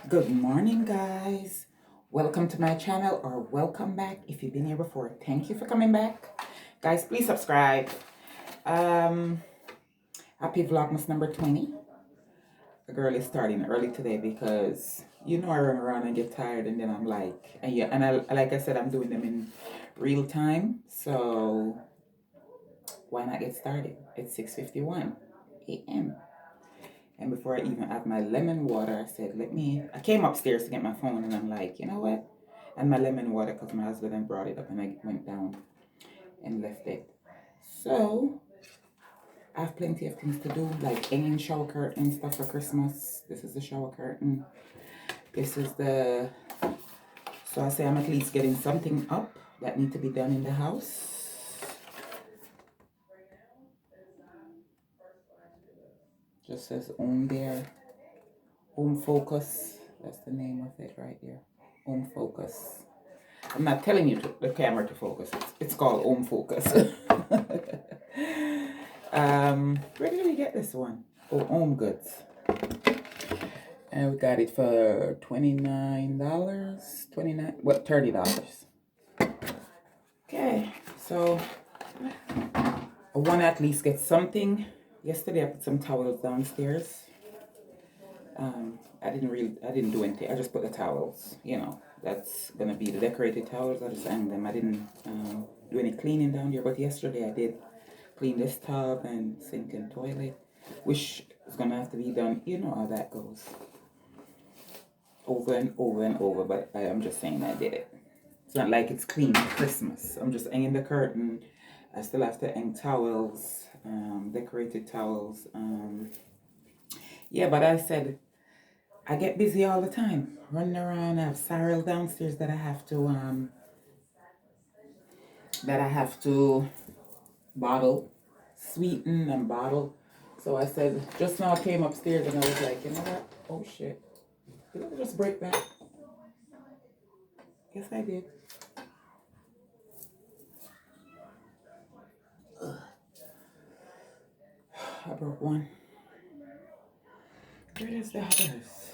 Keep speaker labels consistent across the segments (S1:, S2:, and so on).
S1: Good morning, guys. Welcome to my channel, or welcome back if you've been here before. Thank you for coming back. Guys, please subscribe. Um, Happy Vlogmas number 20. The girl is starting early today because I run around and get tired, and then I'm like, and yeah, and like I said, I'm doing them in real time. So why not get started? It's 6:51 a.m. And before I even have my lemon water, I said, I came upstairs to get my phone, and I'm like, you know what? And my lemon water, because my husband had brought it up, and I went down and left it. So I have plenty of things to do, like hanging shower curtain and stuff for Christmas. This is the shower curtain. This is so I say I'm at least getting something up that need to be done in the house. Just says home there. Home focus. That's the name of it right there. Home focus. I'm not telling you the camera to focus. It's called home focus. Where did we get this one? Oh, Home Goods. And we got it for $29. $30. Okay, so I want to at least get something. Yesterday I put some towels downstairs. I didn't do anything. I just put the towels, that's gonna be the decorated towels. I just hang them. I didn't do any cleaning down here, but yesterday I did clean this tub and sink and toilet, which is gonna have to be done. You know how that goes, over and over and over. But I'm just saying I did it. It's not like it's clean for Christmas. I'm just hanging the curtain. I still have to hang towels, decorated towels. Yeah, but I said I get busy all the time, running around. I have cereal downstairs that I have to bottle, sweeten and bottle. So I said, just now I came upstairs and I was like, you know what? Oh shit! Did I just break that? Yes, I did. I broke one. Where is the others?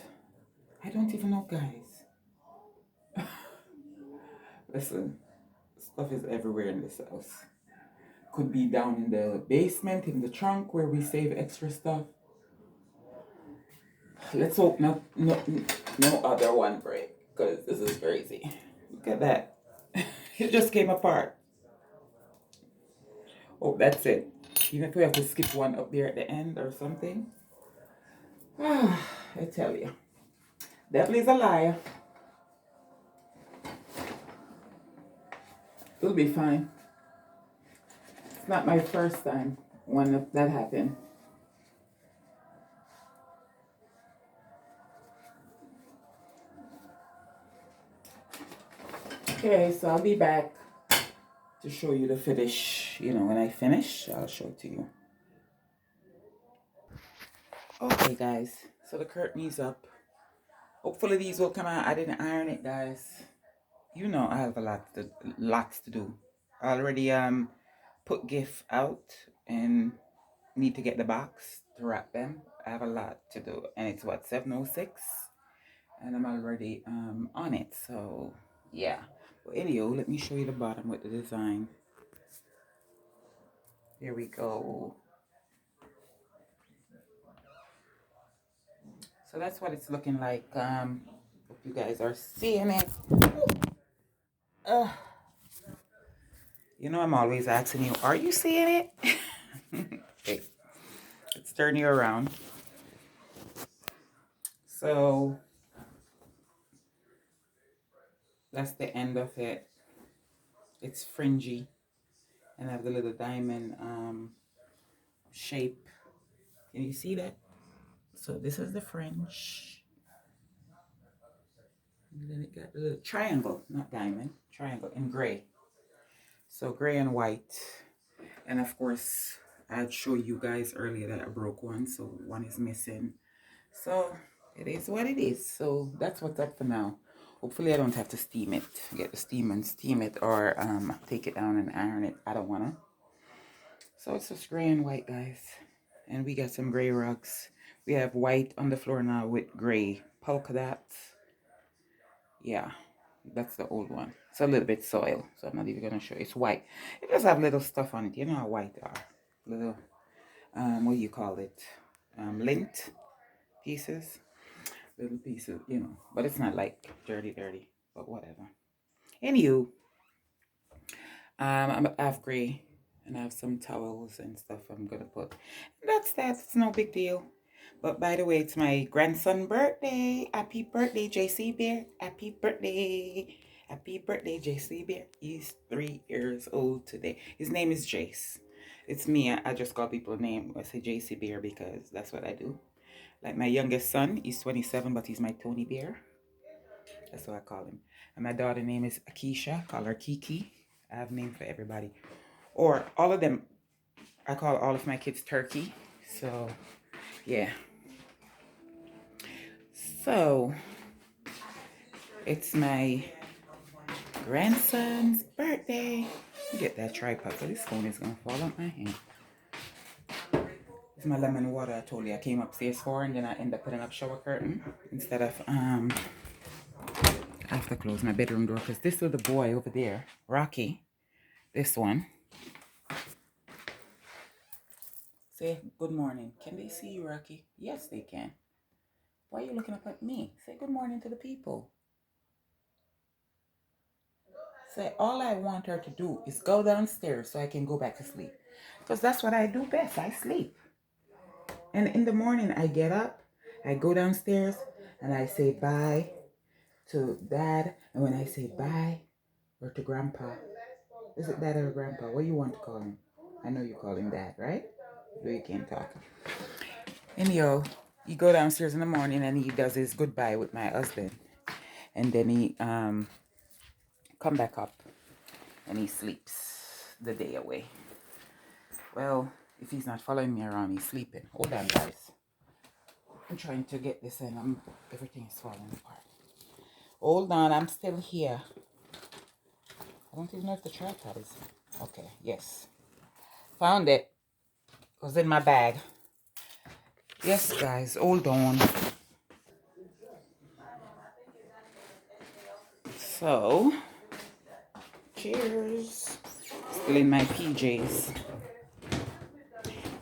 S1: I don't even know, guys. Listen, stuff is everywhere in this house. Could be down in the basement, in the trunk where we save extra stuff. Let's hope no other one break, because this is crazy. Look at that. It just came apart. Oh, that's it. Even if we have to skip one up there at the end or something. I tell you. Devil is a liar. It'll be fine. It's not my first time when that happened. Okay, so I'll be back to show you the finish. When I finish, I'll show it to you. Okay, guys. So the curtain is up. Hopefully these will come out. I didn't iron it, guys. I have lots to do. I already put gift out and need to get the box to wrap them. I have a lot to do, and it's what, 7:06, and I'm already on it. So yeah. But anyhow, let me show you the bottom with the design. Here we go. So that's what it's looking like. Hope you guys are seeing it. I'm always asking you, are you seeing it? Okay, let's turn you around. So that's the end of it. It's fringy, and I have the little diamond shape. Can you see that? So this is the fringe. And then it got a little triangle, not diamond, triangle in gray. So gray and white. And of course, I'd show you guys earlier that I broke one, so one is missing. So it is what it is. So that's what's up for now. Hopefully I don't have to steam it, get the steam and steam it, or take it down and iron it. I don't wanna. So it's just gray and white, guys. And we got some gray rugs. We have white on the floor now with gray polka dots. Yeah, that's the old one. It's a little bit soiled, so I'm not even gonna show you. It's white. It does have little stuff on it. You know how white they are. Little what do you call it? Lint pieces. Little pieces, you know. But it's not like dirty, but whatever. Anywho, I have gray and I have some towels and stuff I'm gonna put. That's that. It's no big deal. But by the way, it's my grandson's birthday. Happy birthday, JC Bear. Happy birthday. Happy birthday, JC Bear. He's 3 years old today. His name is Jace. It's me. I just call people a name. I say JC Bear because that's what I do. Like my youngest son, he's 27, but he's my Tony Bear. That's what I call him. And my daughter name is Akisha. Call her Kiki. I have a name for everybody. Or all of them. I call all of my kids Turkey. So, yeah. So, it's my grandson's birthday. Get that tripod, so this phone is going to fall out my hand. It's my lemon water I told you I came upstairs for, and then I end up putting up shower curtain instead of, I have to close my bedroom door because this little boy over there, Rocky, this one, say good morning. Can they see you, Rocky? Yes, they can. Why are you looking up at me? Say good morning to the people. Say all I want her to do is go downstairs so I can go back to sleep. Because that's what I do best. I sleep. And in the morning I get up, I go downstairs, and I say bye to Dad. And when I say bye, or to Grandpa, is it Dad or Grandpa? What do you want to call him? I know you call him Dad, right? Though you can't talk. Anyhow, he go downstairs in the morning and he does his goodbye with my husband. And then he come back up and he sleeps the day away. Well, if he's not following me around, he's sleeping. Hold on, guys. I'm trying to get this in. Everything is falling apart. Hold on, I'm still here. I don't even know if the tripod is. Okay, yes. Found it. It was in my bag. Yes, guys, hold on. So, cheers. Still in my PJs.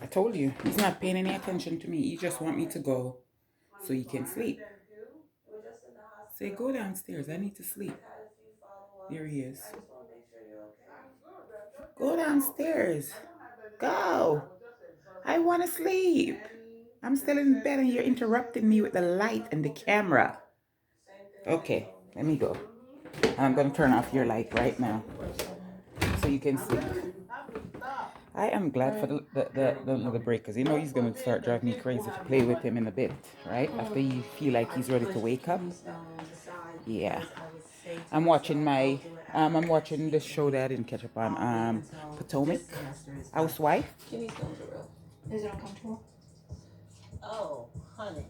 S1: I told you, he's not paying any attention to me. He just want me to go so he can sleep. Say, go downstairs. I need to sleep. There he is. Go downstairs. Go. I want to sleep. I'm still in bed and you're interrupting me with the light and the camera. Okay, let me go. I'm going to turn off your light right now so you can sleep. I am glad for the break because you know he's going to start driving me crazy to play with him in a bit, right? After you feel like he's ready to wake up. Yeah. I'm watching this show that I didn't catch up on, Potomac, Housewife. Is it uncomfortable? Oh, honey.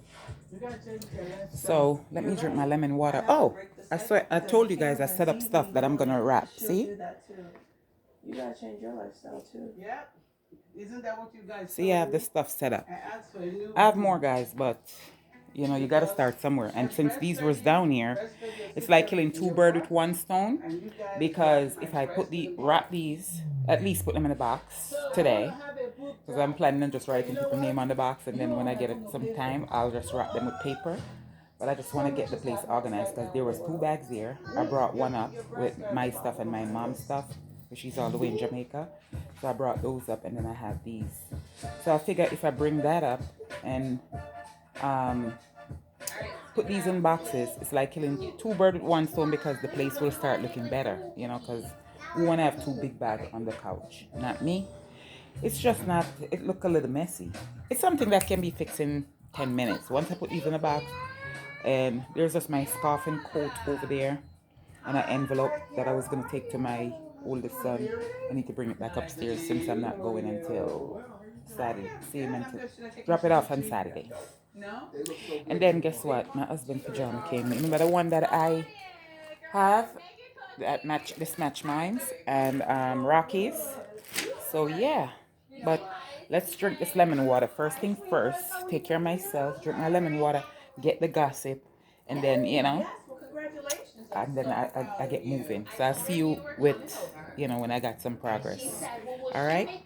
S1: So let me drink my lemon water. Oh, I told you guys I set up stuff that I'm gonna wrap. See? You gotta change your lifestyle too. Yep. Isn't that what you guys see? I have the stuff set up. I have more, guys, but you know you gotta start somewhere. And since these was down here, it's like killing 2 birds with 1 stone. Because if I wrap these, at least put them in a box today. Because I'm planning on just writing people's name on the box, and then when I get it some time, I'll just wrap them with paper. But I just want to get the place organized because there was 2 bags here. I brought one up with my stuff and my mom's stuff. She's all the way in Jamaica. So I brought those up, and then I have these. So I figure if I bring that up and put these in boxes, it's like killing 2 birds with 1 stone because the place will start looking better, you know, because we want to have 2 big bags on the couch. Not me. It's just not, it look a little messy. It's something that can be fixed in 10 minutes. Once I put these in a box, and there's just my scarf and coat over there, and an envelope that I was going to take to my oldest son. I need to bring it back upstairs since I'm not going until Saturday. See him until, drop it off on Saturday. And then guess what? My husband's pajama came. Remember the one that I have that match mine's and Rocky's. So yeah, but let's drink this lemon water. First thing first, take care of myself, drink my lemon water, get the gossip, and then and then I get moving. So I'll see you with when I got some progress. All right.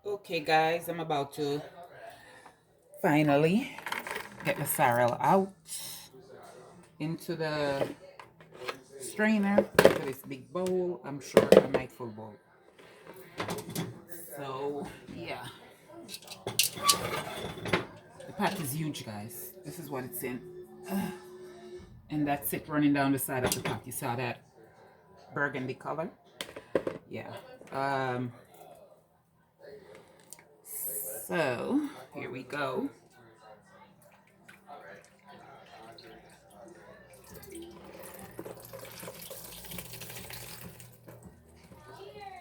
S1: Okay, guys, I'm about to finally get the sorrel out into the strainer, into this big bowl. I'm sure I might full bowl. So yeah, the pot is huge, guys. This is what it's in. And that's it running down the side of the pot. You saw that burgundy color? Yeah. Um, so here we go.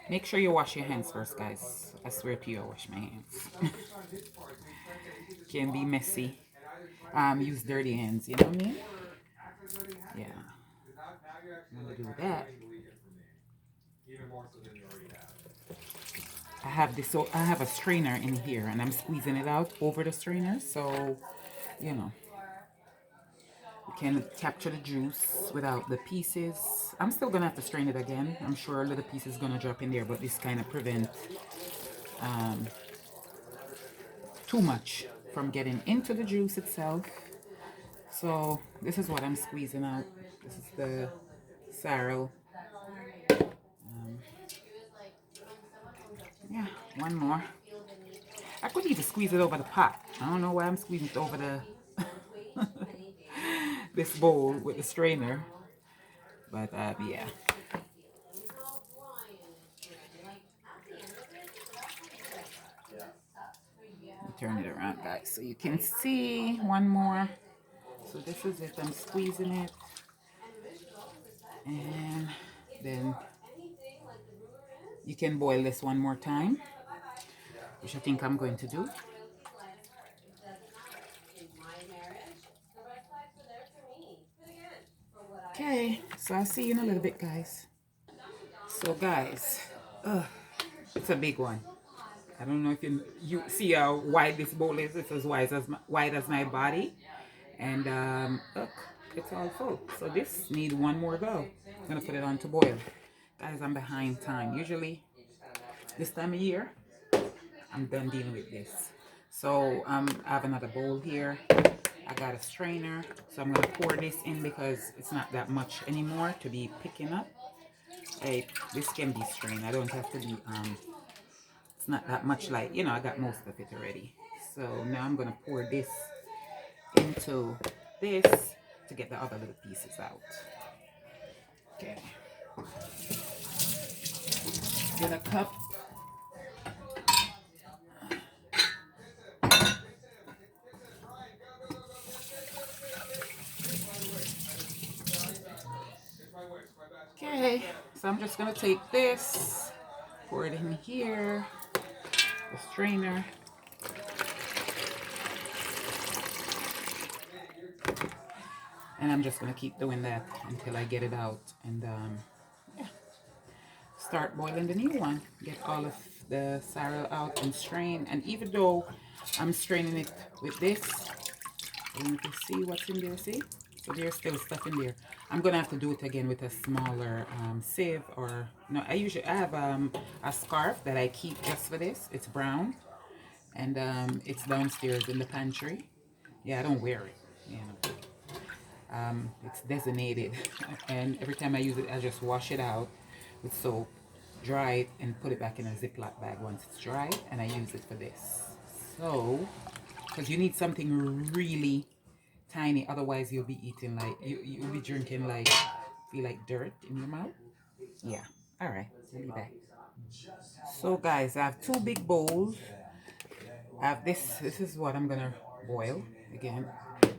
S1: Make sure you wash your hands first, guys. I swear to you, I wash my hands. Can be messy. Use dirty hands, you know what I mean? Yeah. I'm gonna do that. I have a strainer in here and I'm squeezing it out over the strainer, so you know you can capture the juice without the pieces. I'm still gonna have to strain it again. I'm sure a little piece is gonna drop in there, but this kind of prevents too much from getting into the juice itself. So this is what I'm squeezing out. This is the sorrel. Yeah, one more. I could even squeeze it over the pot. I don't know why I'm squeezing it over the this bowl with the strainer, but yeah. Turn it around, guys, so you can see one more. So this is it. I'm squeezing it, and then you can boil this one more time, which I think I'm going to do. Okay, so I'll see you in a little bit, guys. So, guys, it's a big one. I don't know if you see how wide this bowl is. It's as wide as my body, and look, it's all full. So this need one more go. I'm gonna put it on to boil, guys. I'm behind time. Usually, this time of year, I'm done dealing with this. So I have another bowl here. I got a strainer, so I'm gonna pour this in because it's not that much anymore to be picking up. Hey, this can be strained. I don't have to be it's not that much, like, I got most of it already. So now I'm gonna pour this into this to get the other little pieces out. Okay. Get a cup. Okay, so I'm just gonna take this, pour it in here, the strainer. And I'm just gonna keep doing that until I get it out and yeah, start boiling the new one. Get all of the sorrel out and strain. And even though I'm straining it with this, you can see what's in there, see? So there's still stuff in there. I'm gonna have to do it again with a smaller sieve, or no, I have a scarf that I keep just for this. It's brown, and it's downstairs in the pantry. Yeah, I don't wear it, you know. It's designated, and every time I use it, I just wash it out with soap, dry it, and put it back in a Ziploc bag once it's dry, and I use it for this. So, because you need something really tiny, otherwise you'll be eating like you'll be drinking like feel like dirt in your mouth. Yeah. All right. We'll be back. So guys, I have two big bowls. I have this. This is what I'm gonna boil again,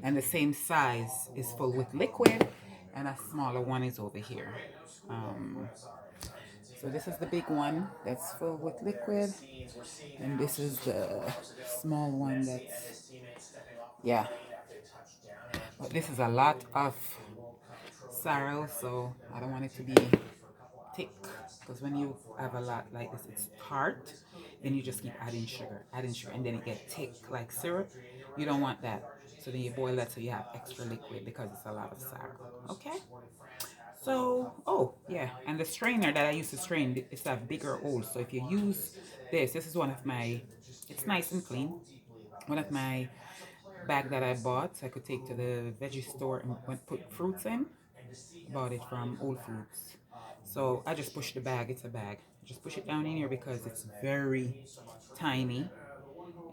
S1: and the same size is full with liquid, and a smaller one is over here. So this is the big one that's full with liquid, and this is the small one that's, yeah. But this is a lot of sorrel, so I don't want it to be thick, because when you have a lot like this, it's tart, then you just keep adding sugar, and then it gets thick like syrup. You don't want that. So then you boil that so you have extra liquid because it's a lot of sorrel. Okay. So, oh yeah, and the strainer that I used to strain, it's a bigger hole. So if you use this is one of my, it's nice and clean. One of my bag that I bought, so I could take to the veggie store and put fruits in. Bought it from Whole Foods. So I just push the bag, it's a bag. Just push it down in here because it's very tiny.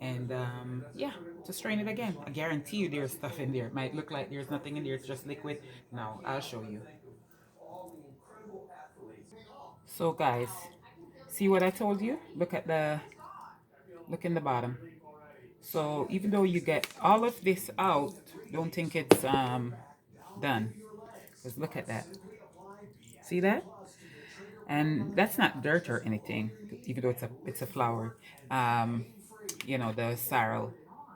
S1: And yeah, to strain it again. I guarantee you there's stuff in there. It might look like there's nothing in there, it's just liquid. No, I'll show you. So guys, see what I told you? Look in the bottom. So even though you get all of this out, don't think it's done. Because look at that. See that? And that's not dirt or anything, even though it's a flower. You know, the sorrel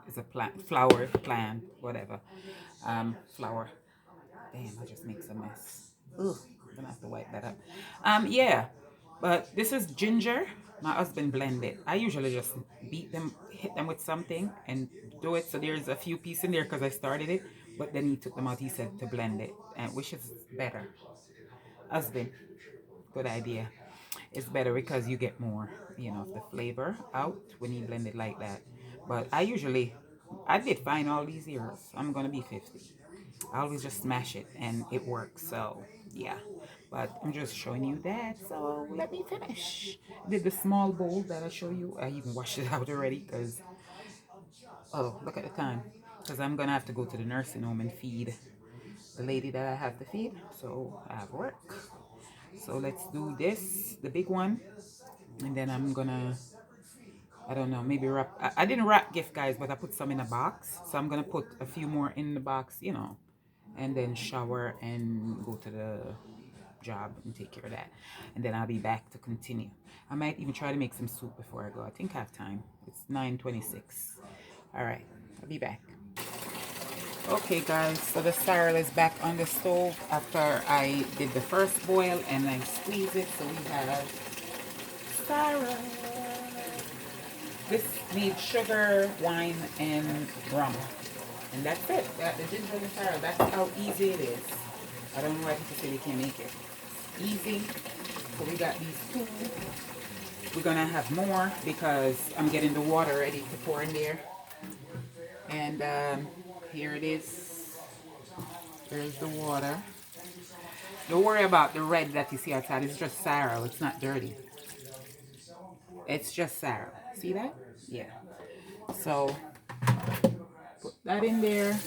S1: is a plant, flower, plant, whatever. Flower. Damn, I just makes a mess. Ugh, I'm gonna have to wipe that up. Yeah, but this is ginger. My husband blended. I usually just beat them, hit them with something, and do it. So there's a few pieces in there because I started it, but then he took them out. He said to blend it, and which is better. Husband, good idea. It's better because you get more, you know, of the flavor out when you blend it like that. But I did fine all these years. I'm gonna be 50. I always just smash it and it works. So yeah, but I'm just showing you that. So let me finish. Did the small bowl that I show you? I even washed it out already because oh, look at the time. Because I'm gonna have to go to the nursing home and feed the lady that I have to feed. So I have work. So let's do this, the big one, and then I'm gonna, I don't know, maybe wrap. I didn't wrap gift guys, but I put some in a box. So I'm gonna put a few more in the box, you know, and then shower and go to the job and take care of that. And then I'll be back to continue. I might even try to make some soup before I go. I think I have time. It's 9:26. All right, I'll be back. Okay guys, so the sorrel is back on the stove after I did the first boil and I squeeze it. So we have sorrel. This needs sugar, wine, and rum. And that's it. The ginger and the sorrel, that's how easy it is. I don't know why people say they can't make it. Easy. So we got these two. We're gonna have more because I'm getting the water ready to pour in there. And here it is. There's the water. Don't worry about the red that you see outside. It's just sorrel. It's not dirty. It's just sorrel. See that? Yeah. So put that in there.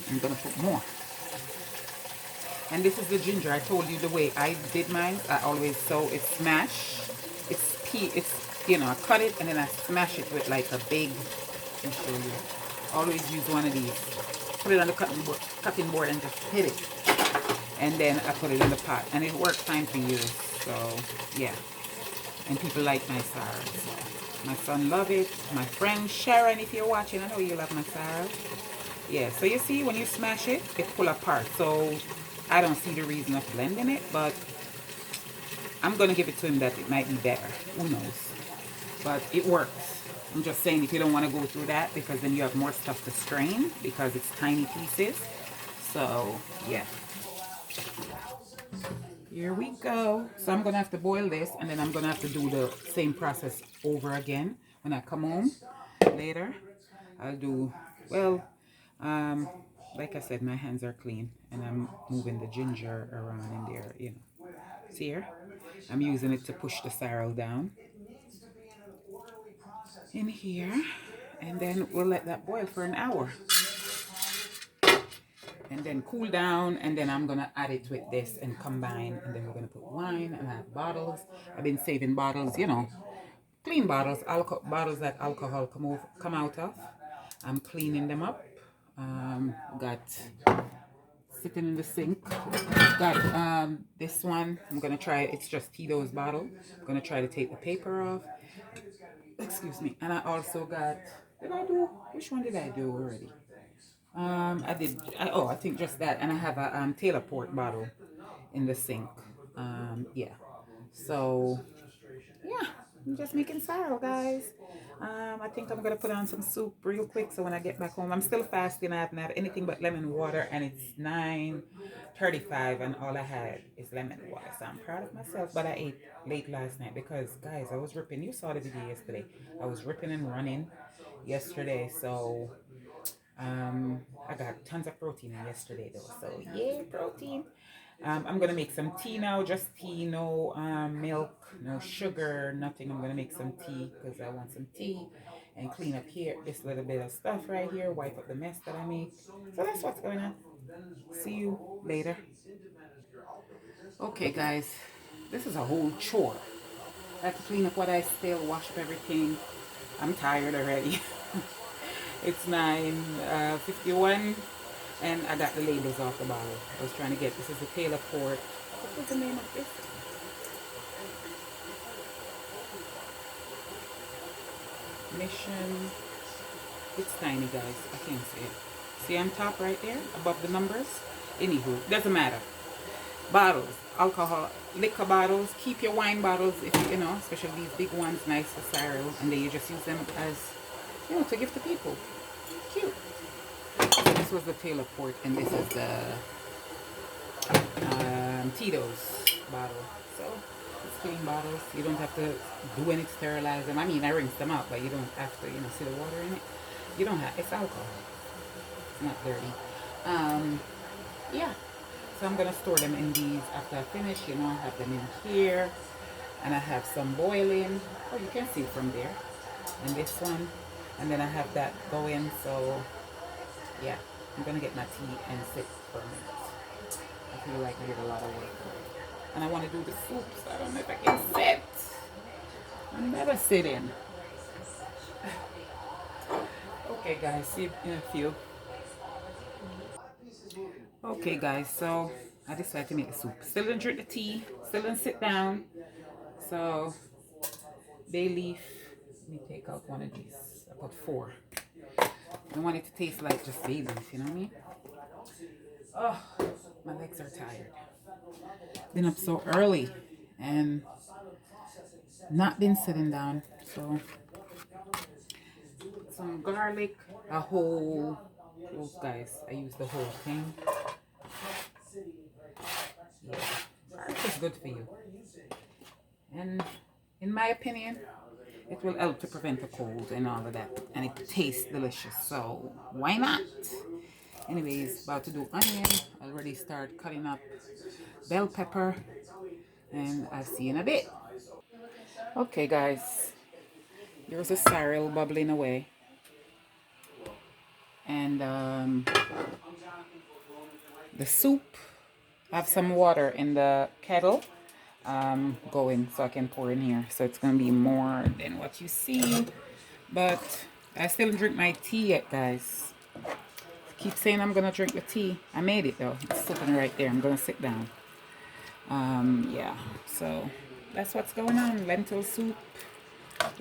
S1: I'm gonna put more. And this is the ginger. I told you the way I did mine. I always it's smash. It's you know, I cut it and then I smash it with like a big. Let me show you. Always use one of these. Put it on the cutting board and just hit it. And then I put it in the pot. And it works fine for you. So yeah. And people like my sorrel. So my son love it. My friend Sharon, if you're watching, I know you love my sorrel. Yeah, so you see when you smash it, it pull apart. So I don't see the reason of blending it, but I'm gonna give it to him that it might be better. Who knows? But it works. I'm just saying if you don't want to go through that because then you have more stuff to strain because it's tiny pieces. So yeah. Here we go. So I'm gonna have to boil this and then I'm gonna have to do the same process over again when I come home later. I'll do, well, like I said, my hands are clean and I'm moving the ginger around in there, you know. See here? I'm using it to push the sorrel down in here, and then we'll let that boil for an hour and then cool down, and then I'm gonna add it with this and combine, and then we're gonna put wine and have bottles. I've been saving bottles, you know, clean bottles, bottles that alcohol come out of. I'm cleaning them up. Got sitting in the sink. Got this one. I'm gonna try. It's just Tito's bottle. I'm gonna try to take the paper off. Excuse me. And I also got. Did I do? Which one did I do already? I did. I think just that. And I have a Taylor Port bottle in the sink. Yeah. So yeah. I'm just making sorrel, guys. I think I'm gonna put on some soup real quick so when I get back home, I'm still fasting. I haven't had anything but lemon water, and it's 9:35, and all I had is lemon water. So I'm proud of myself. But I ate late last night because, guys, I was ripping. You saw the video yesterday. I was ripping and running yesterday, so I got tons of protein in yesterday though. So yay, protein. I'm gonna make some tea now, just tea, no milk, no sugar, nothing. I'm gonna make some tea because I want some tea and clean up here this little bit of stuff right here, wipe up the mess that I made. So that's what's going on. See you later. Okay, guys, this is a whole chore. I have to clean up what I still, wash up everything. I'm tired already. It's 9:51, and I got the labels off the bottle. I was trying to get, this is the Taylor Port. What was the name of this? Mission. It's tiny, guys. I can't see it. See on top right there, above the numbers? Anywho, doesn't matter. Bottles, alcohol, liquor bottles. Keep your wine bottles, if you know, especially these big ones, nice for sorrel, and then you just use them as, to give to people. Cute. So this was the Taylor Port, and this is the Tito's bottle. So it's clean bottles. You don't have to do any sterilize them. I mean, I rinse them out, but you don't have to, see the water in it. You don't have. It's alcohol. It's not dirty. Yeah. So I'm gonna store them in these after I finish. I have them in here, and I have some boiling. Oh, you can see it from there. And this one, and then I have that going. So yeah, I'm gonna get my tea and sit for a minute. I feel like I did a lot of work. And I want to do the soups. I don't know if I can sit. I'm never sitting. Okay, guys, see you in a few. Okay, guys, so I decided to make the soup. Still didn't drink the tea. Still didn't sit down. So, bay leaf. Let me take out one of these. I put 4. I want it to taste like just bay leaf, you know what I mean? Oh, my legs are tired. Been up so early and not been sitting down. So some garlic, a whole clove, guys. I use the whole thing. Yeah, garlic is good for you, and in my opinion, it will help to prevent a cold and all of that, and it tastes delicious. So why not? Anyways, about to do onion. Already start cutting up bell pepper, and I'll see you in a bit. Okay, guys, here's a sorrel bubbling away, and the soup. I have some water in the kettle going so I can pour in here. So it's going to be more than what you see. But I still don't drink my tea yet, guys. Keep saying I'm going to drink the tea. I made it though. It's sitting right there. I'm going to sit down. Yeah, so that's what's going on. Lentil soup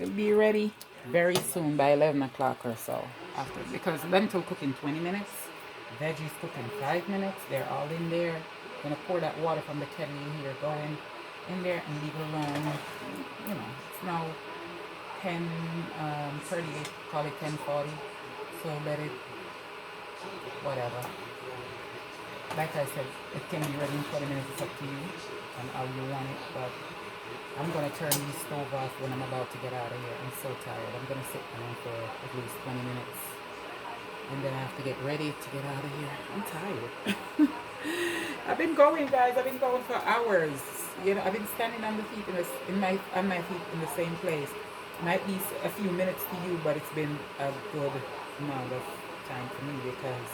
S1: will be ready very soon by 11 o'clock or so. After, because lentil cook in 20 minutes. Veggies cook in 5 minutes. They're all in there. Gonna pour that water from the kettle in here, going in there and leave it alone. It's now 10:38, call it 10:40. So let it, whatever. Like I said, it can be ready in 20 minutes. It's up to you and how you want it. But I'm gonna turn the stove off when I'm about to get out of here. I'm so tired. I'm gonna sit down for at least 20 minutes. And then I have to get ready to get out of here. I'm tired. I've been going, guys. I've been going for hours. I've been standing on the feet on my feet in the same place. Might be a few minutes to you, but it's been a good amount of time for me because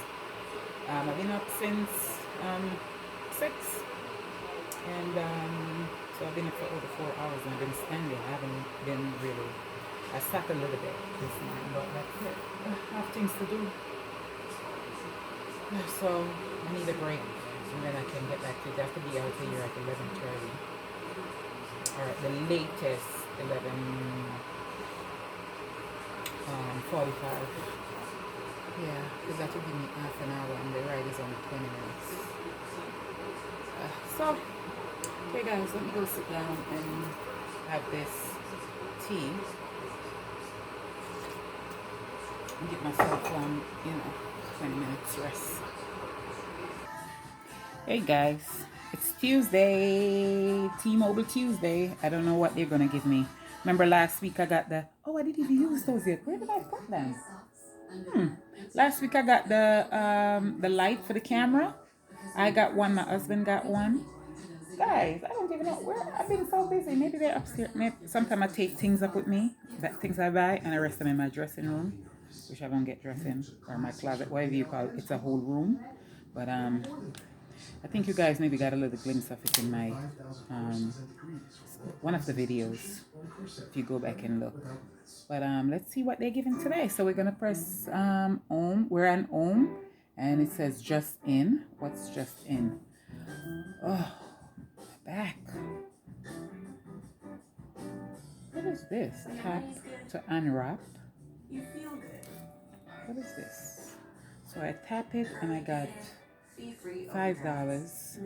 S1: I've been up since 6, and so I've been up for over 4 hours, and I've been standing. I haven't been really. I sat a little bit this morning, but that's it. I have things to do. So I need a break, and then I can get back to it. I have to be out here at 11:30, or at the latest 11:45. Yeah, because that will give me half an hour, and the ride is only 20 minutes. Okay, guys, let me go sit down and have this tea and give myself 20 minutes rest. Hey guys, it's Tuesday, T-Mobile Tuesday. I don't know what they're gonna give me. Remember last week I got I didn't even use those yet. Where did I put them? Last week I got the light for the camera. I got one, my husband got one. Guys, I don't even know where I've been so busy. Maybe they're upstairs. Maybe sometimes I take things up with me, that things I buy, and I rest them in my dressing room, which I don't get dressed in, or my closet, whatever you call it. It's a whole room. But I think you guys maybe got a little glimpse of it in my one of the videos. If you go back and look. But let's see what they're giving today. So we're gonna press home. We're on home, and it says just in. What's just in? Oh, my back. What is this? Tap to unwrap. What is this? So I tap it and I got $5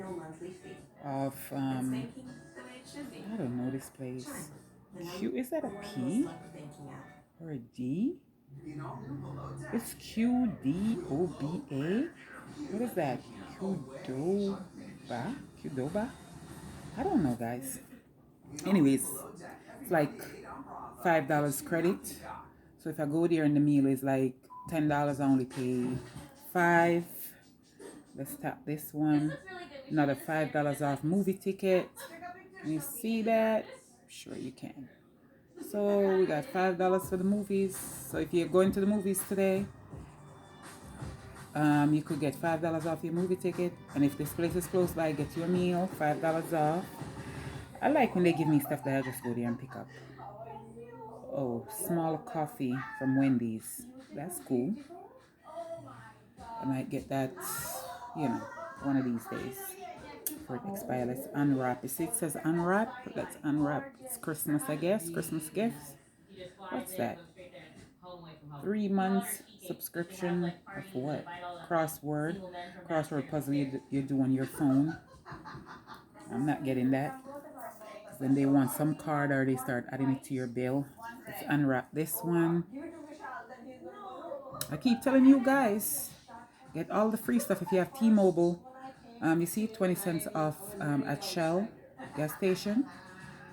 S1: of I don't know this place. Q, is that a P or a D? It's QDOBA. What is that? Qdoba? Qdoba? I don't know, guys. Anyways, it's like $5 credit. So if I go there and the meal is like $10, I only pay $5. Let's tap this one. Another $5 off movie ticket. Can you see that? Sure you can. So we got $5 for the movies. So if you're going to the movies today, you could get $5 off your movie ticket. And if this place is close by, get you a meal, $5 off. I like when they give me stuff that I just go there and pick up. Oh, small coffee from Wendy's. That's cool. I might get that, one of these days. For it expire. Let's unwrap. You see it says unwrap? Let's unwrap. It's Christmas, I guess. Christmas gifts. What's that? 3 months subscription of what? Crossword puzzle you do on your phone. I'm not getting that. Then they want some card or they start adding it to your bill. Let's unwrap this one. I keep telling you guys, get all the free stuff if you have T-Mobile. You see 20 cents off at Shell gas station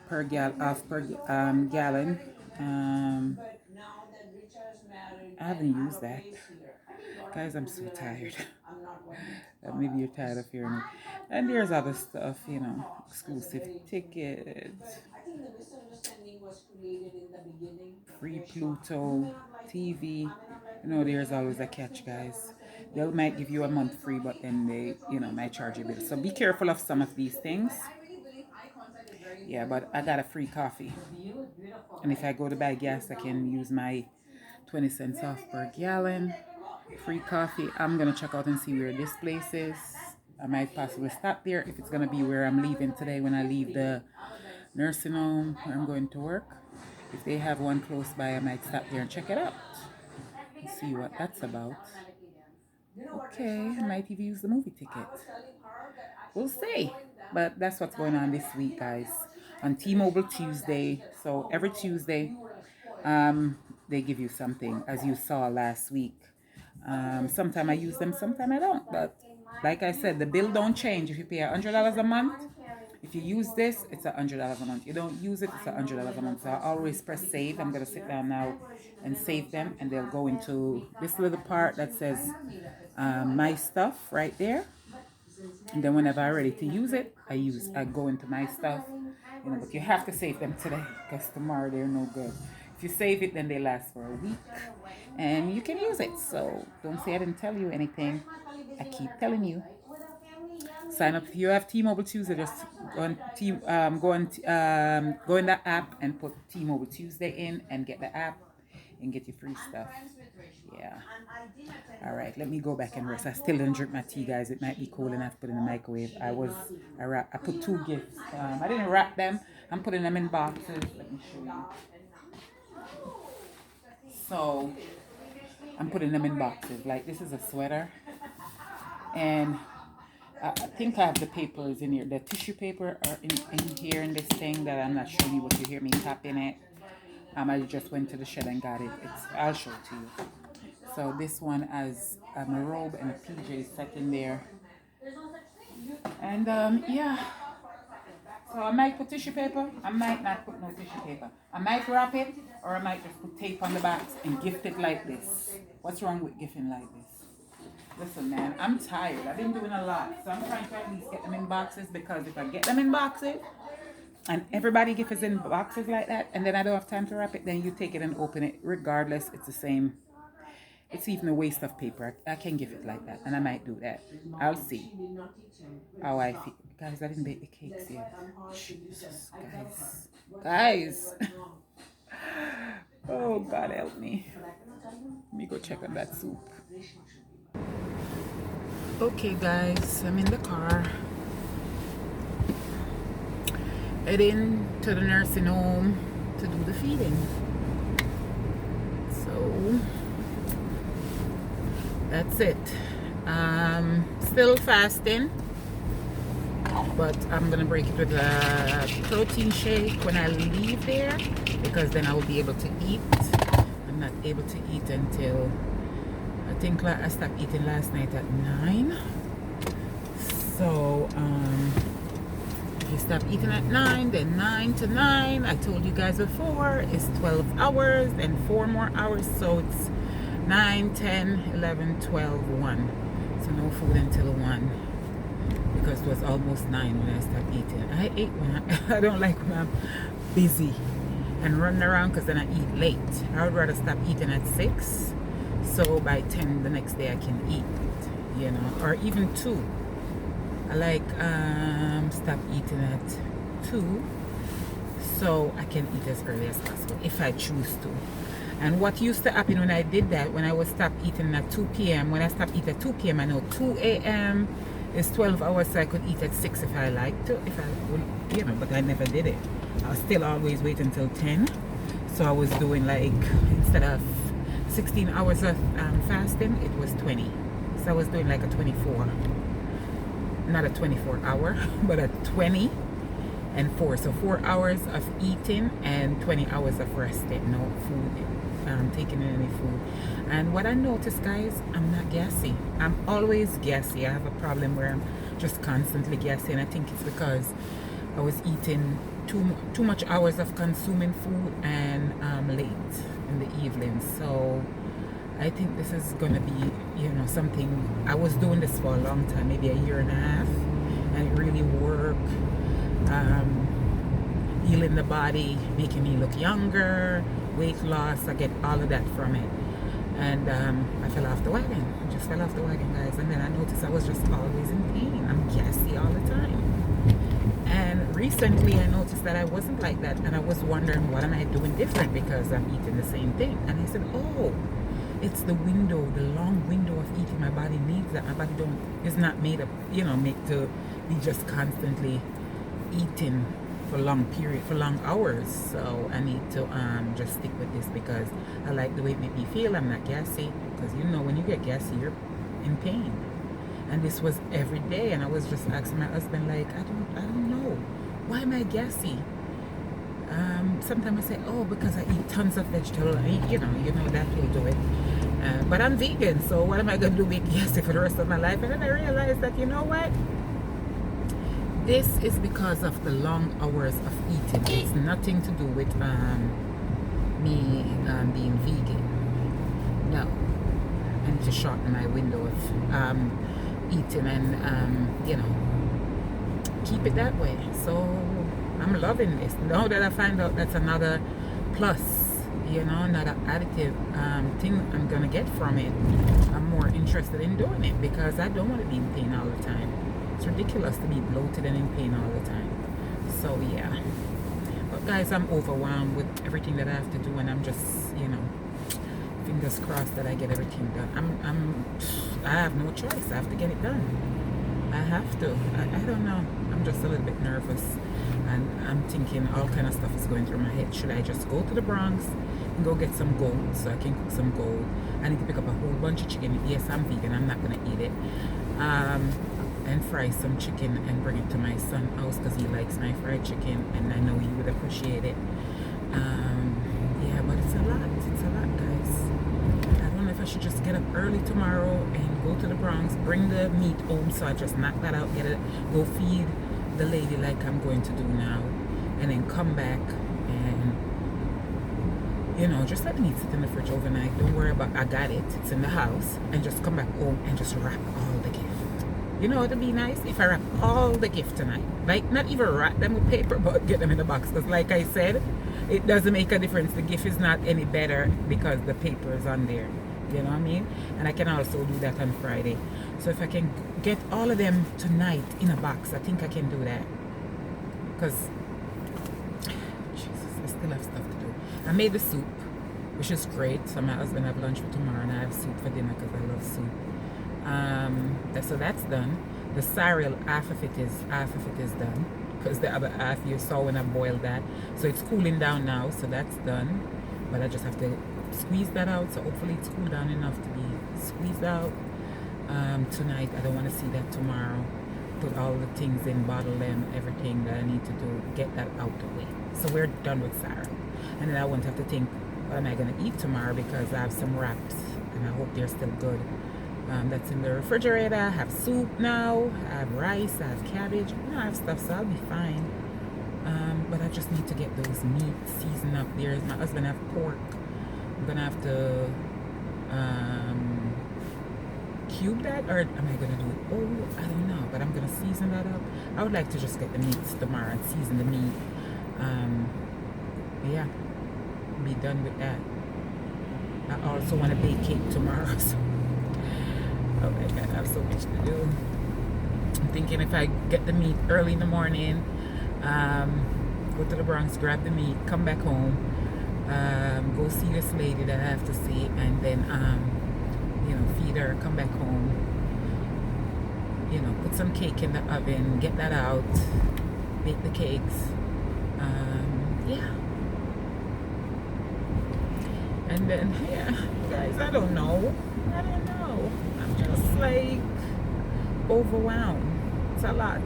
S1: per gallon. I haven't used that. Guys, I'm so tired. Maybe you're tired of hearing it. And there's other stuff, exclusive tickets, free Pluto TV. There's always a catch, guys. They might give you a month free, but then they, might charge you a bill. So be careful of some of these things. Yeah, but I got a free coffee. And if I go to buy gas, I can use my 20 cents off per gallon. Free coffee. I'm going to check out and see where this place is. I might possibly stop there if it's going to be where I'm leaving today when I leave the nursing home where I'm going to work. If they have one close by, I might stop there and check it out and see what that's about. Okay, I might even use the movie ticket. We'll see. But that's what's going on this week, guys. On T-Mobile Tuesday. So every Tuesday, they give you something, as you saw last week. Sometimes I use them, sometimes I don't. But like I said, the bill don't change. If you pay $100 a month, if you use this, it's $100 a month. You don't use it, it's $100 a month. So I always press save. I'm going to sit down now and save them. And they'll go into this little part that says my stuff right there. And then whenever I'm ready to use it, I go into my stuff. But you have to save them today because tomorrow they're no good. If you save it, then they last for a week and you can use it. So don't say I didn't tell you anything. I keep telling you. Sign up if you have T-Mobile Tuesday. Just go in the app and put T-Mobile Tuesday in and get the app and get your free stuff. Yeah. All right, let me go back and rest. I still didn't drink my tea, guys. It might be cold enough to put in the microwave. I put 2 gifts. I didn't wrap them. I'm putting them in boxes. Let me show you. So I'm putting them in boxes. Like this is a sweater, and I think I have the papers in here. The tissue paper are in here in this thing that I'm not showing you, but you hear me tapping it. I just went to the shed and got it. I'll show it to you. So this one has a robe and a PJ set in there. And yeah. So I might put tissue paper. I might not put no tissue paper. I might wrap it, or I might just put tape on the box and gift it like this. What's wrong with gifting like this? Listen, man, I'm tired. I've been doing a lot. So I'm trying to at least get them in boxes, because if I get them in boxes and everybody gift is in boxes like that, and then I don't have time to wrap it, then you take it and open it. Regardless, it's the same. It's even a waste of paper. I can give it like that, and I might do that. I'll see how I feel. Guys, I didn't bake the cakes yet. Jesus, guys. Oh, God help me. Let me go check on that soup. Okay, guys, I'm in the car. Heading to the nursing home to do the feeding. So that's it. Still fasting, but I'm gonna break it with a protein shake when I leave there, because then I will be able to eat. I'm not able to eat until, I think I stopped eating last night at 9. So if you stop eating at 9, then 9 to 9, I told you guys before, is 12 hours and 4 more hours. So it's 9, 10, 11, 12, 1. So no food until 1, because it was almost 9 when I stopped eating. I ate when I don't like when I'm busy and running around, because then I eat late. I would rather stop eating at 6, so by 10 the next day I can eat, you know, or even 2. I like stop eating at 2, so I can eat as early as possible if I choose to. And what used to happen when I did that, when I would stop eating at 2 p.m., when I stopped eating at 2 p.m., I know 2 a.m. is 12 hours, so I could eat at 6 if I liked to, if I would, you know, but I never did it. I still always wait until 10. So I was doing like, instead of 16 hours of fasting, it was 20. So I was doing like a 24, not a 24 hour, but a 20 and 4. So 4 hours of eating and 20 hours of resting, no food, taking in any food. And what I noticed, guys, I'm not gassy. I'm always gassy. I have a problem where I'm just constantly gassy, and I think it's because I was eating too much hours of consuming food and late in the evening. So I think this is gonna be, you know, something. I was doing this for a long time, maybe a year and a half, and it really worked. Healing the body, making me look younger, weight loss. I get all of that from it. And I fell off the wagon. I just fell off the wagon, guys. And then I noticed I was just always in pain. I'm gassy all the time. And recently I noticed that I wasn't like that, and I was wondering, what am I doing different, because I'm eating the same thing. And I said, oh, it's the window, the long window of eating. My body needs that. My body is not made up, you know, made to be just constantly eating for long period, for long hours. So I need to just stick with this, because I like the way it made me feel. I'm not gassy, because you know, when you get gassy, you're in pain. And this was every day, and I was just asking my husband, like, I don't know, why am I gassy? Sometimes I say, oh, because I eat tons of vegetables. You know that will do it. But I'm vegan, so what am I going to do with gassy for the rest of my life? And then I realized that, you know what? This is because of the long hours of eating. It's nothing to do with me being vegan. No. I need to shorten my window of eating and, you know, keep it that way. So I'm loving this. Now that I find out that's another plus, you know, another additive thing I'm going to get from it, I'm more interested in doing it, because I don't want to be in pain all the time. It's ridiculous to be bloated and in pain all the time. So yeah, but guys, I'm overwhelmed with everything that I have to do, and I'm just, you know, fingers crossed that I get everything done. I have no choice. I have to get it done. I have to. I don't know. I'm just a little bit nervous, and I'm thinking all kind of stuff is going through my head. Should I just go to the Bronx and go get some goat so I can cook some goat? I need to pick up a whole bunch of chicken. Yes, I'm vegan. I'm not gonna eat it. And fry some chicken and bring it to my son's house, because he likes my fried chicken, and I know he would appreciate it. Yeah, but it's a lot. It's a lot, guys. I don't know if I should just get up early tomorrow and go to the Bronx, bring the meat home, so I just knock that out, get it, go feed the lady like I'm going to do now, and then come back and, you know, just let the meat sit in the fridge overnight. Don't worry about, I got it, it's in the house, and just come back home and just wrap all the gift. You know, it'd be nice if I wrap all the gift tonight. Like, not even wrap them with paper, but get them in the box. Because like I said, it doesn't make a difference. The gift is not any better because the paper is on there. You know what I mean? And I can also do that on Friday. So if I can get all of them tonight in a box, I think I can do that. Because, Jesus, I still have stuff to do. I made the soup, which is great. So my husband have lunch for tomorrow, and I have soup for dinner because I love soup. So that's done. The cereal, half of it is done, because the other half you saw when I boiled that. So it's cooling down now, so that's done. But I just have to squeeze that out. So hopefully it's cooled down enough to be squeezed out tonight. I don't want to see that tomorrow. Put all the things in, bottle them, everything that I need to do, get that out the way. So we're done with cereal, and then I won't have to think, what am I going to eat tomorrow, because I have some wraps and I hope they're still good. That's in the refrigerator. I have soup now, I have rice, I have cabbage, you know, I have stuff, so I'll be fine. But I just need to get those meats seasoned up. There's my husband have pork. I'm gonna have to cube that, or am I gonna do it? Oh, I don't know, but I'm gonna season that up. I would like to just get the meats tomorrow and season the meat. Yeah, be done with that. I also want to bake cake tomorrow, so oh my god, I have so much to do. I'm thinking if I get the meat early in the morning, go to the Bronx, grab the meat, come back home, go see this lady that I have to see, and then you know, feed her, come back home, you know, put some cake in the oven, get that out, bake the cakes. Yeah, and then yeah, guys, I don't know, I'm just like overwhelmed. It's a lot,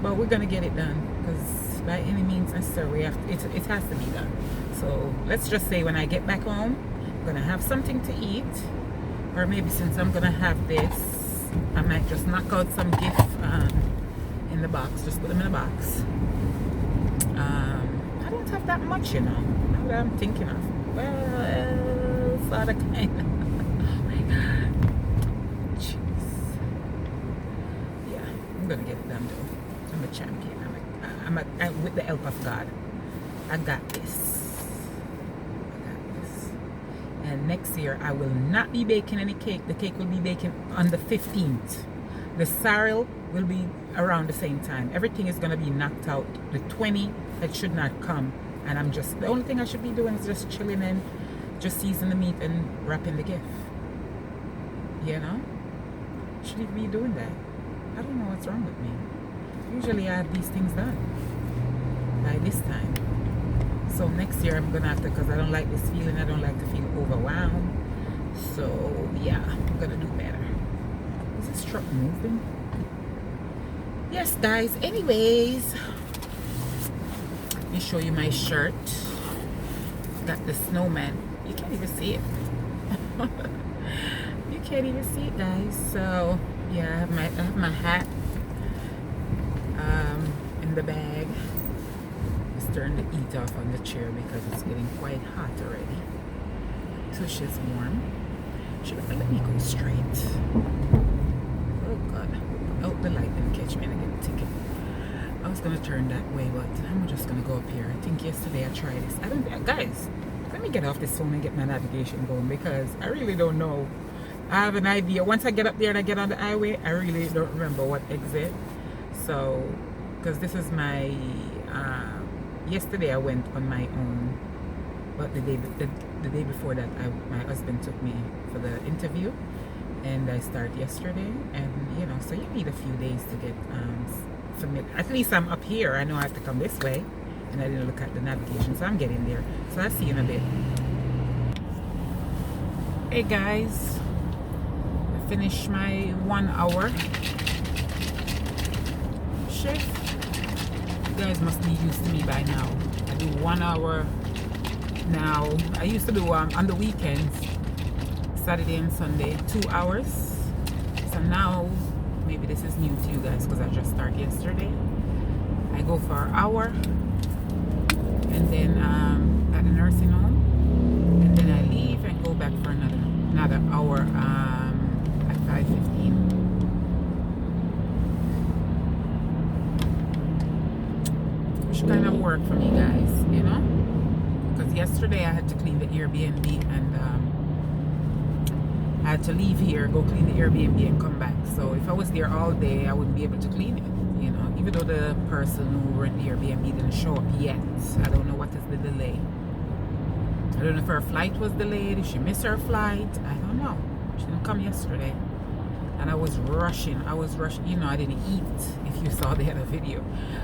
S1: but we're gonna get it done, because by any means necessary, we have to, it has to be done. So let's just say when I get back home, I'm gonna have something to eat, or maybe since I'm gonna have this, I might just knock out some gifts in the box, just put them in the box. I don't have that much, you know, now that I'm thinking of. Well, sort of, kind of. Oh my god, jeez. Yeah, I'm gonna get it done though. I'm a champion. I'm with the help of God, I got this. And next year I will not be baking any cake. The cake will be baking on the 15th. The cereal will be around the same time. Everything is gonna be knocked out. The 20, it should not come. And I'm just, the only thing I should be doing is just chilling and just seasoning the meat and wrapping the gift. You know? Should be doing that. I don't know what's wrong with me. Usually I have these things done by this time. So next year I'm gonna have to, because I don't like this feeling. I don't like to feel overwhelmed. So yeah, I'm gonna do better. Is this truck moving? Yes, guys. Anyways, let me show you my shirt. Got the snowman. You can't even see it. You can't even see it, guys. So yeah, I have my hat in the bag. Just turn the heat off on the chair because it's getting quite hot already. Tush is warm. Let me go straight. Oh god. Oh, the light didn't catch me and I get a ticket. I was gonna turn that way, but I'm just gonna go up here. I think yesterday I tried this. Guys, let me get off this phone and get my navigation going, because I really don't know. I have an idea. Once I get up there and I get on the highway, I really don't remember what exit. So, because this is my, yesterday I went on my own, but the day before that, my husband took me for the interview, and I started yesterday, and you know, so you need a few days to get familiar. At least I'm up here. I know I have to come this way, and I didn't look at the navigation, so I'm getting there. So I'll see you in a bit. Hey guys, I finished my 1 hour shift. You guys must be used to me by now. I do 1 hour Now, I used to do on the weekends, Saturday and Sunday, 2 hours. So now, maybe this is new to you guys because I just started yesterday. I go for an hour, and then at the nursing home, and then I leave and go back for another hour at 5:15. Which kind of work for me, guys, you know? Because yesterday I had to clean the Airbnb, and I had to leave here, go clean the Airbnb, and come back. So if I was there all day, I wouldn't be able to clean it, you know? Even though the person who ran the Airbnb didn't show up yet. I don't know what is the delay. I don't know if her flight was delayed, if she missed her flight. I don't know. She didn't come yesterday. And I was rushing. You know, I didn't eat, if you saw the other video.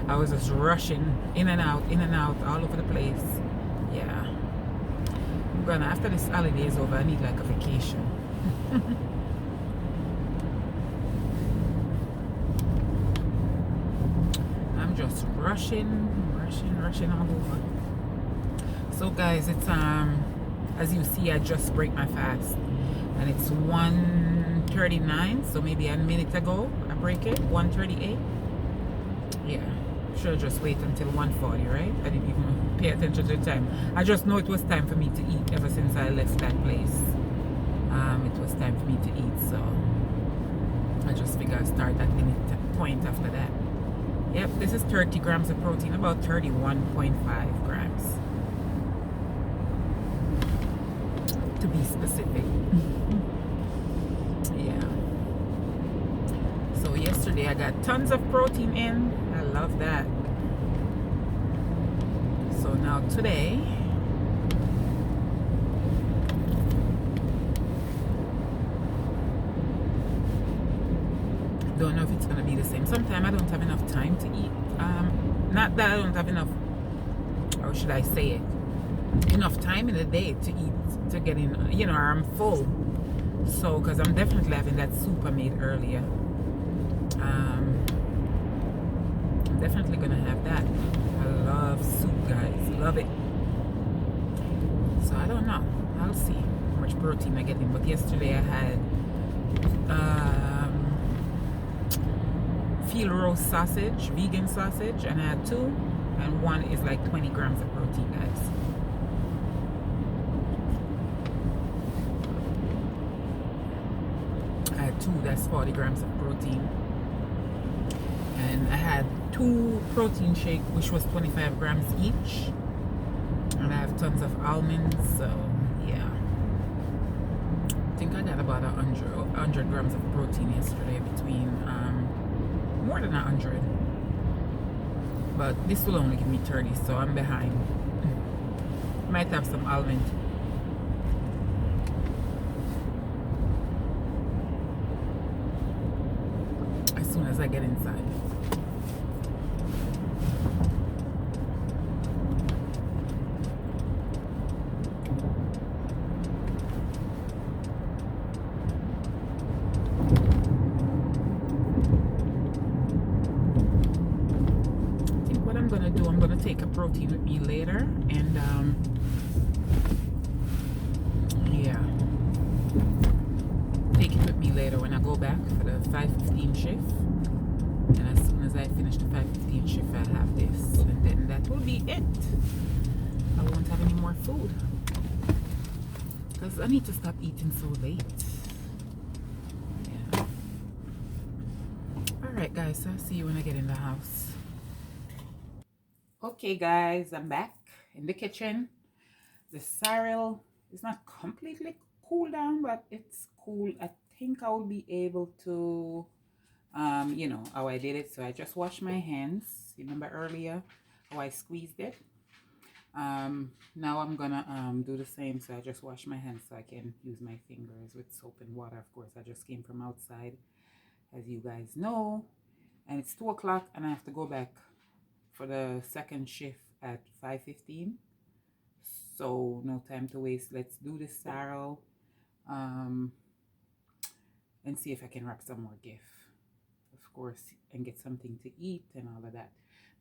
S1: I was just rushing in and out, all over the place. Yeah. I'm gonna, after this holiday is over, I need like a vacation. I'm just rushing all over. So guys, it's as you see, I just break my fast, and it's 1:39. So maybe a minute ago I break it. 1:38. Yeah, should just wait until 1:40, right? I didn't even pay attention to the time. I just know it was time for me to eat ever since I left that place. It was time for me to eat, so I just figured I'd start that limit point after that. Yep, this is 30 grams of protein, about 31.5 grams. To be specific. Yeah. So yesterday I got tons of protein in. I love that. So now today, don't know if it's gonna be the same. Sometimes I don't have enough time to eat. Not that I don't have enough, or should I say it, enough time in the day to eat, to get in, you know, or I'm full. So, because I'm definitely having that soup I made earlier. I'm definitely gonna have that. I love soup, guys. Love it. So I don't know. I'll see how much protein I get in. But yesterday I had field roast sausage, vegan sausage, and I had 2, and 1 is like 20 grams of protein, guys. I had 2, that's 40 grams of protein. And I had 2 protein shake, which was 25 grams each. And I have tons of almonds, so yeah. I think I got about 100 grams of protein yesterday, between more than 100. But this will only give me 30, so I'm behind. Might have some almond. As soon as I get inside. I'm gonna take a protein with me later, and yeah, take it with me later when I go back for the 5:15 shift. And as soon as I finish the 5:15 shift, I'll have this, and then that will be it. I won't have any more food because I need to stop eating so late. Yeah. All right, guys. So I'll see you when I get in the house. Okay, guys, I'm back in the kitchen. The cereal is not completely cool down, but it's cool. I think I will be able to, you know, how I did it. So I just washed my hands. Remember earlier how I squeezed it? Now I'm gonna do the same. So I just wash my hands so I can use my fingers with soap and water. Of course, I just came from outside, as you guys know. And it's 2 o'clock, and I have to go back for the second shift at 5:15. So no time to waste. Let's do this cereal, and see if I can wrap some more gift, of course, and get something to eat and all of that.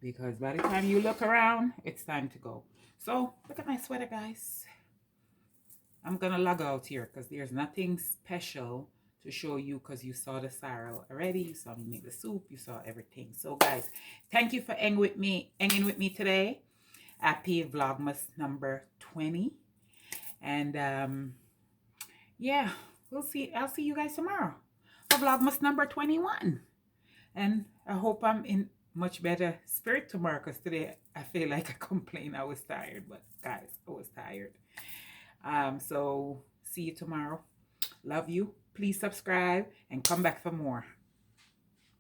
S1: because by the time you look around, it's time to go. So look at my sweater, guys. I'm gonna log out here because there's nothing special to show you, because you saw the sorrel already. You saw me make the soup. You saw everything. So guys, thank you for hanging with me today. Happy Vlogmas number 20. And yeah, I'll see you guys tomorrow for Vlogmas number 21. And I hope I'm in much better spirit tomorrow, because today I feel like I complained I was tired. But guys, I was tired. So see you tomorrow. Love you. Please subscribe and come back for more.